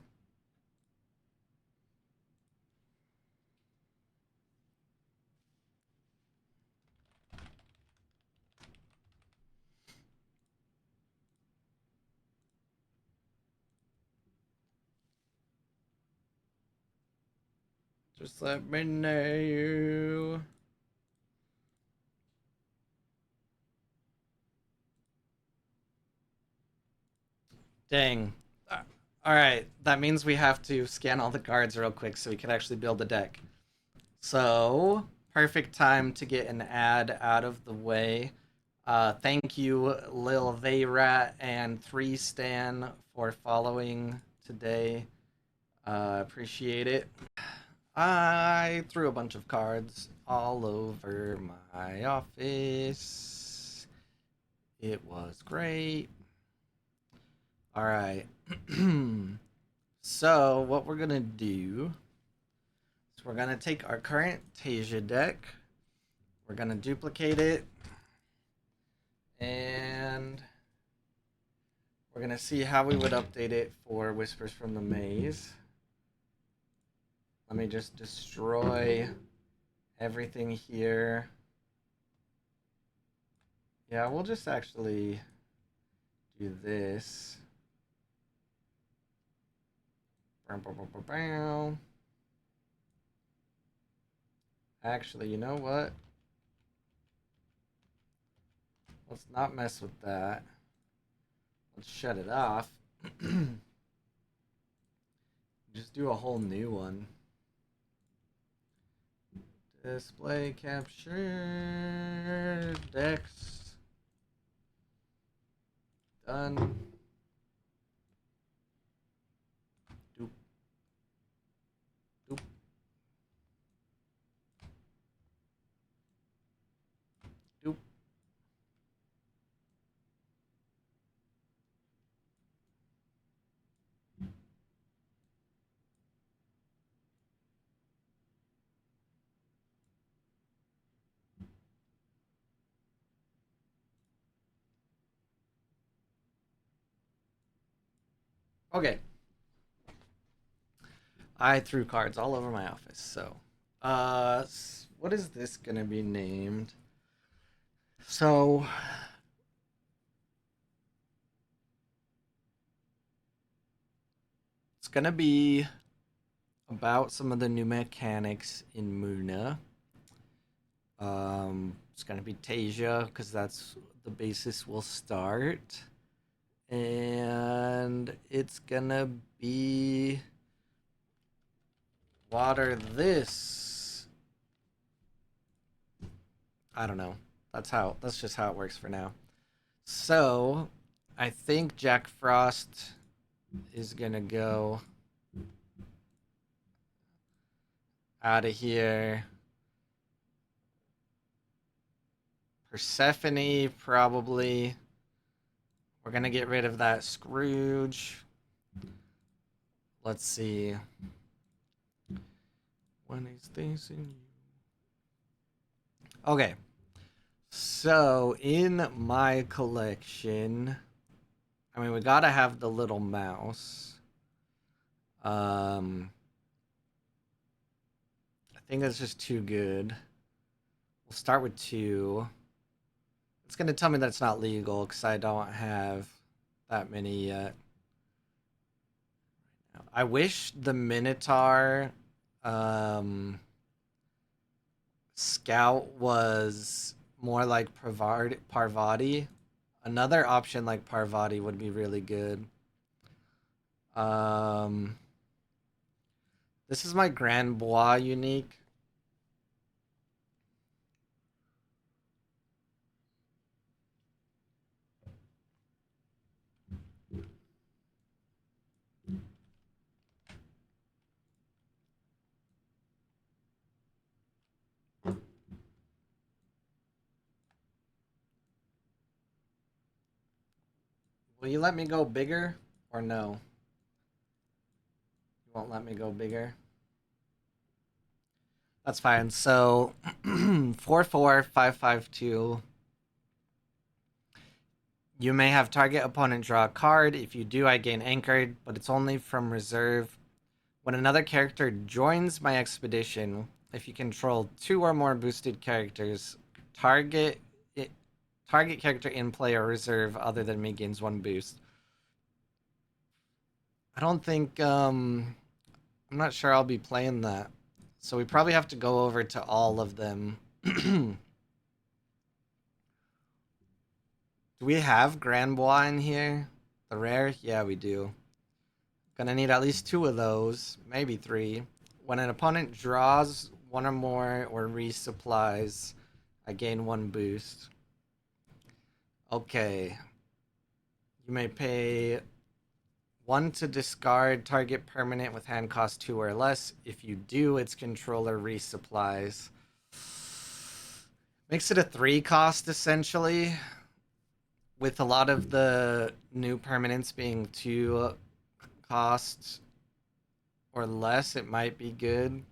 just let me know. Dang. All right, that means we have to scan all the cards real quick so we can actually build a deck. So, perfect time to get an ad out of the way. Thank you, Lil Veyrat and 3Stan, for following today. Appreciate it. I threw a bunch of cards all over my office. It was great. All right. So, what we're going to do is we're going to take our current Tasia deck, we're going to duplicate it, and we're going to see how we would update it for Whispers from the Maze. Let me just destroy everything here. Yeah, we'll just actually do this. Actually, you know what? Let's not mess with that. Let's shut it off. Just do a whole new one. Display capture decks. Done. Doop. Doop. Doop. Okay. I threw cards all over my office, so what is this gonna be named? So it's gonna be about some of the new mechanics in Muna. It's gonna be Tasia because that's the basis we'll start, and it's gonna be water this. I don't know. That's just how it works for now. So I think Jack Frost is gonna go out of here. Persephone, probably. We're gonna get rid of that Scrooge. Let's see. When is this in you? Okay. So in my collection, I mean, we gotta have the little mouse. I think that's just too good. We'll start with 2. It's gonna tell me that it's not legal because I don't have that many yet. I wish the Minotaur Scout was more like Parvati. Another option like Parvati would be really good. Um, this is my Grand Bois unique. Will you let me go bigger or no? You won't let me go bigger. That's fine. So 4-4-5-5-2. You may have target opponent draw a card. If you do, I gain anchored, but it's only from reserve. When another character joins my expedition, if you control 2 or more boosted characters, target character in play or reserve other than me gains 1 boost. I don't think I'm not sure I'll be playing that. So we probably have to go over to all of them. Do we have Grand Bois in here? The rare? Yeah, we do. Gonna need at least 2 of those, maybe 3. When an opponent draws 1 or more or resupplies, I gain 1 boost. Okay. You may pay 1 to discard target permanent with hand cost 2 or less. If you do, its controller resupplies. Makes it a 3 cost essentially, with a lot of the new permanents being 2 costs or less. It might be good.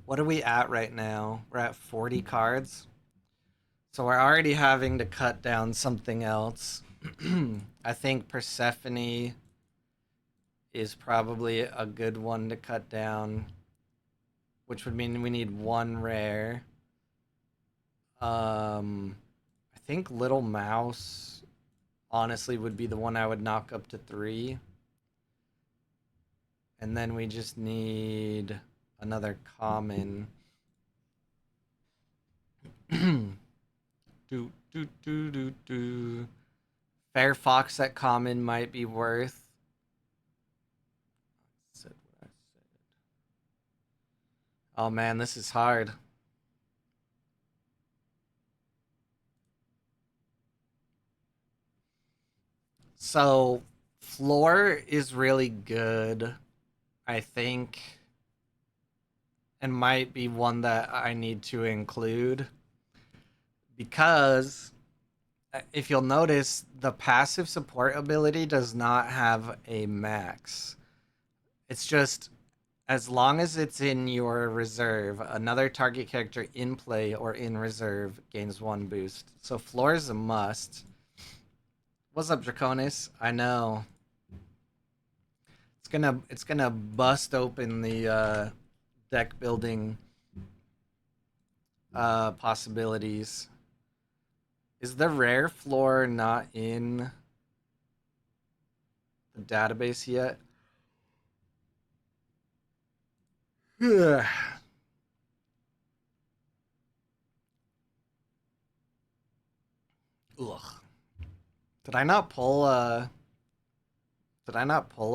What are we at right now? We're at 40 cards. So we're already having to cut down something else. I think Persephone is probably a good one to cut down, which would mean we need 1 rare. I think Little Mouse honestly would be the one I would knock up to 3. And then we just need another common. do do do do do. Fair Fox at common might be worth. Oh man, this is hard. So floor is really good, I think, and might be one that I need to include because if you'll notice, the passive support ability does not have a max. It's just as long as it's in your reserve, another target character in play or in reserve gains one boost. So floor is a must. What's up, Draconis? I know. It's gonna bust open the deck building possibilities. Is the rare floor not in the database yet? Ugh. Ugh. Did I not pull a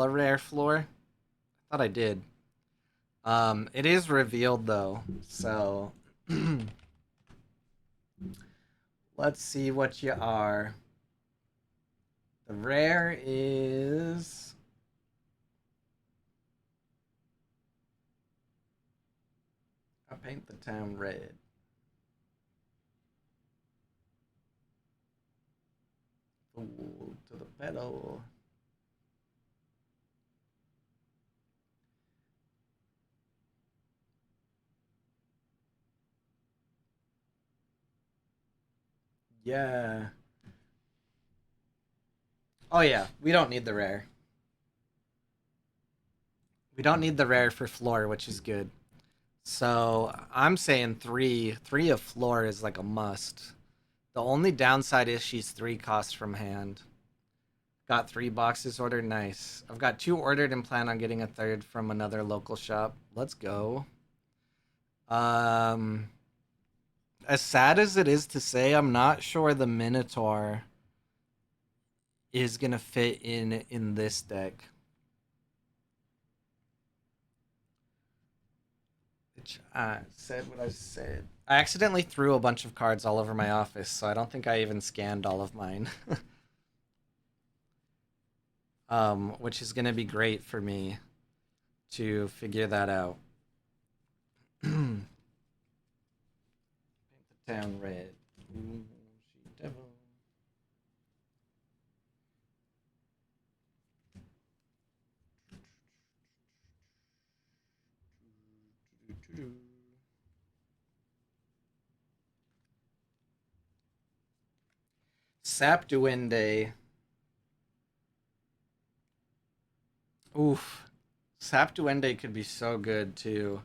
rare floor? I thought I did. It is revealed though, so let's see what you are. The rare is I paint the town red. Ooh, to the pedal. Yeah. Oh yeah, we don't need the rare. We don't need the rare for floor, which is good. So I'm saying three of floor is like a must. The only downside is she's 3 cost from hand. Got 3 boxes ordered. Nice. I've got 2 ordered and plan on getting a third from another local shop. Let's go. Um, as sad as it is to say, I'm not sure the Minotaur is gonna fit in this deck. Which I said what I said. I accidentally threw a bunch of cards all over my office, so I don't think I even scanned all of mine. Which is gonna be great for me to figure that out. Paint the town red. Ooh, she devil. Sap Duende. Oof. Sap Duende could be so good too.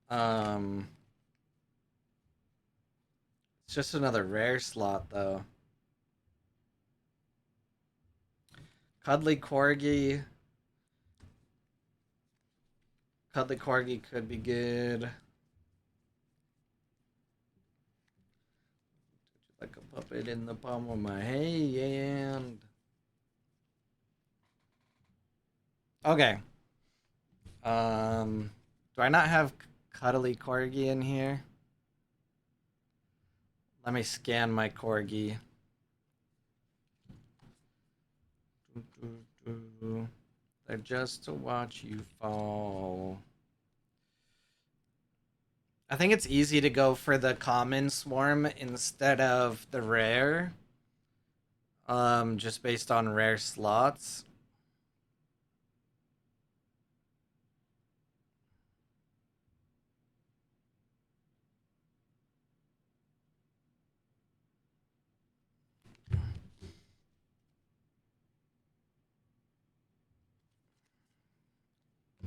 Um, it's just another rare slot though. Cuddly Corgi. Cuddly Corgi could be good. Like a puppet in the palm of my hand. Okay. Do I not have Cuddly Corgi in here? Let me scan my Corgi. They're just to watch you fall. I think it's easy to go for the common swarm instead of the rare. Just based on rare slots.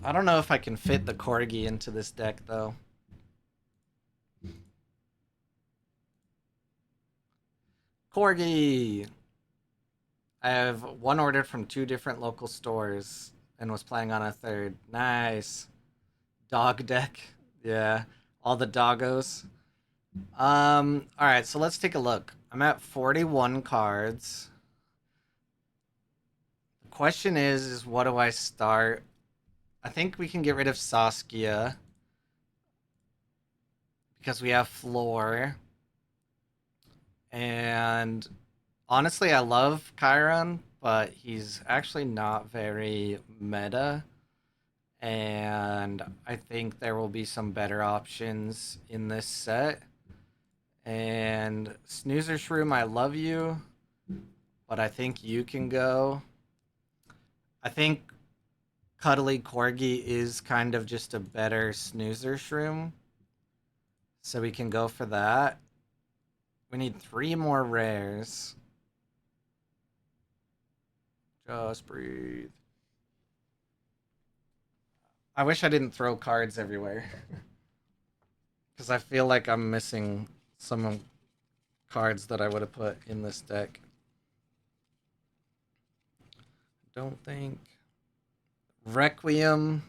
I don't know if I can fit the Corgi into this deck though. Corgi! I have one ordered from 2 different local stores and was planning on a third. Nice. Dog deck. Yeah. All the doggos. Alright, so let's take a look. I'm at 41 cards. The question is what do I start? I think we can get rid of Saskia because we have floor. And Honestly, I love Chiron, but he's actually not very meta, and I think there will be some better options in this set. And Snoozer Shroom, I love you, but I think you can go. I think Cuddly Corgi is kind of just a better Snoozer Shroom, so we can go for that. We need 3 more rares. Just breathe. I wish I didn't throw cards everywhere. Because I feel like I'm missing some cards that I would have put in this deck. Don't think. Requiem.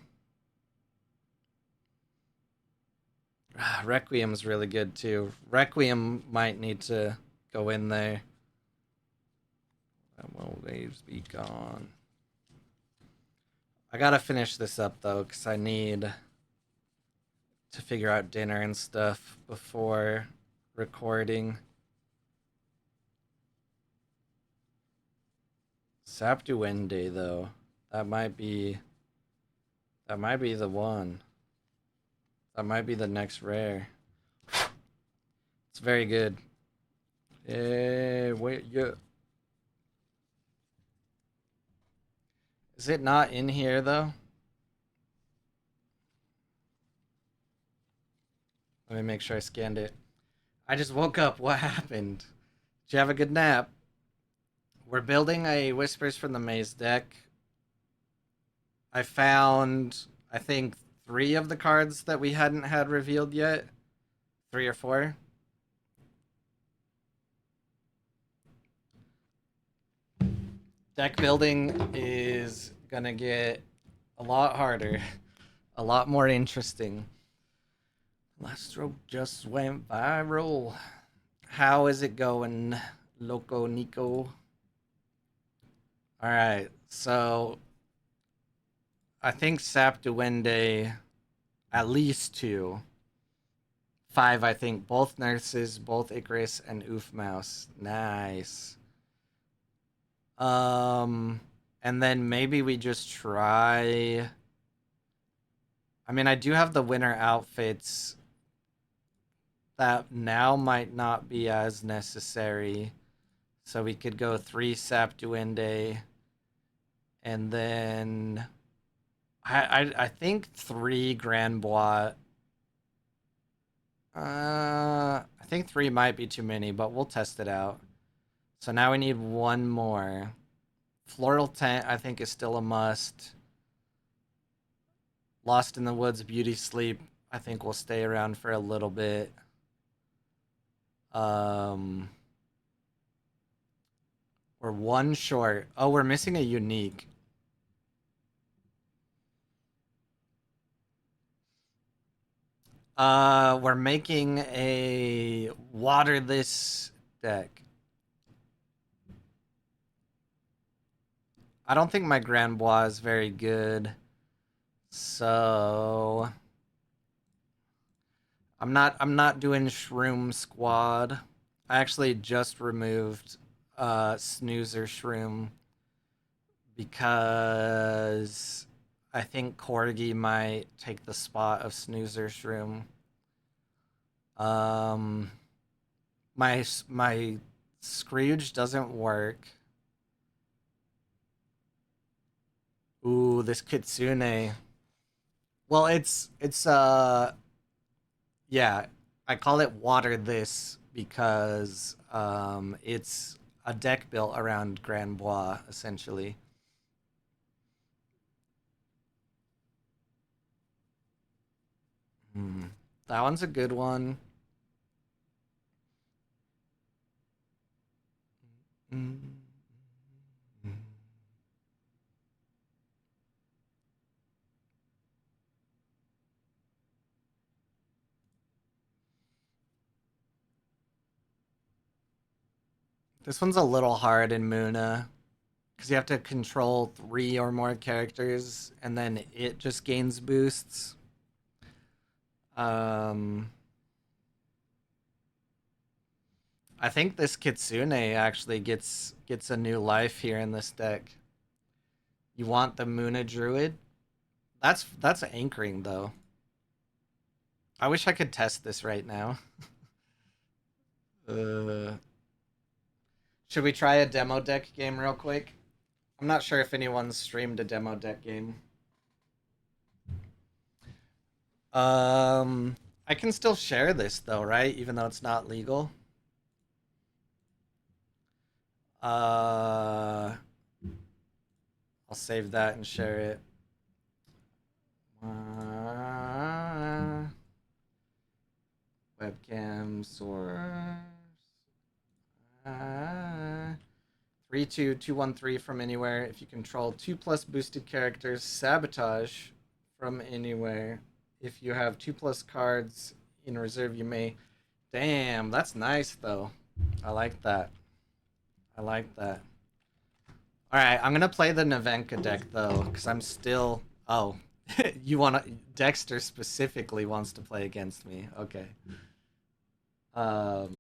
Requiem's really good too. Requiem might need to go in there. That will waves be gone. I gotta finish this up though, because I need to figure out dinner and stuff before recording. Sapduende though. That might be the one. That might be the next rare. It's very good. Wait, yeah. Is it not in here though? Let me make sure I scanned it. I just woke up. What happened? Did you have a good nap? We're building a Whispers from the Maze deck. I found, I think, 3 of the cards that we hadn't had revealed yet. 3 or 4. Deck building is gonna get a lot harder, a lot more interesting. Last stroke just went viral. How is it going, Loco Nico? All right, so I think Sap Duende, at least 2. 5, I think. Both Nurses, both Icarus, and Oof Mouse. Nice. Um, and then maybe we just try. I mean, I do have the winter outfits that now might not be as necessary. So we could go 3 Sap Duende, and then I think 3 Grand Bois. I think 3 might be too many, but we'll test it out. So now we need 1 more. Floral Tent, I think, is still a must. Lost in the Woods, Beauty Sleep, I think will stay around for a little bit. Um, we're 1 short. Oh, we're missing a unique. We're making a water this deck. I don't think my Grand Bois is very good. So I'm not doing Shroom Squad. I actually just removed Snoozer Shroom because I think Corgi might take the spot of Snoozer Shroom. Um my Scrooge doesn't work. Ooh, this Kitsune. Well, it's yeah, I call it water this because it's a deck built around Grand Bois essentially. Hmm. That one's a good one. Mm. This one's a little hard in Muna because you have to control 3 or more characters, and then it just gains boosts. Um, I think this Kitsune actually gets a new life here in this deck. You want the Muna Druid? That's anchoring though. I wish I could test this right now. uh, should we try a demo deck game real quick? I'm not sure if anyone's streamed a demo deck game. I can still share this though, right? Even though it's not legal. I'll save that and share it. Webcam source. 32213 from anywhere. If you control 2+ boosted characters, sabotage from anywhere. If you have 2+ cards in reserve, you may. Damn, that's nice though. I like that. I like that. All right, I'm gonna play the Navenka deck though, because I'm still. Oh, you want to? Dexter specifically wants to play against me. Okay.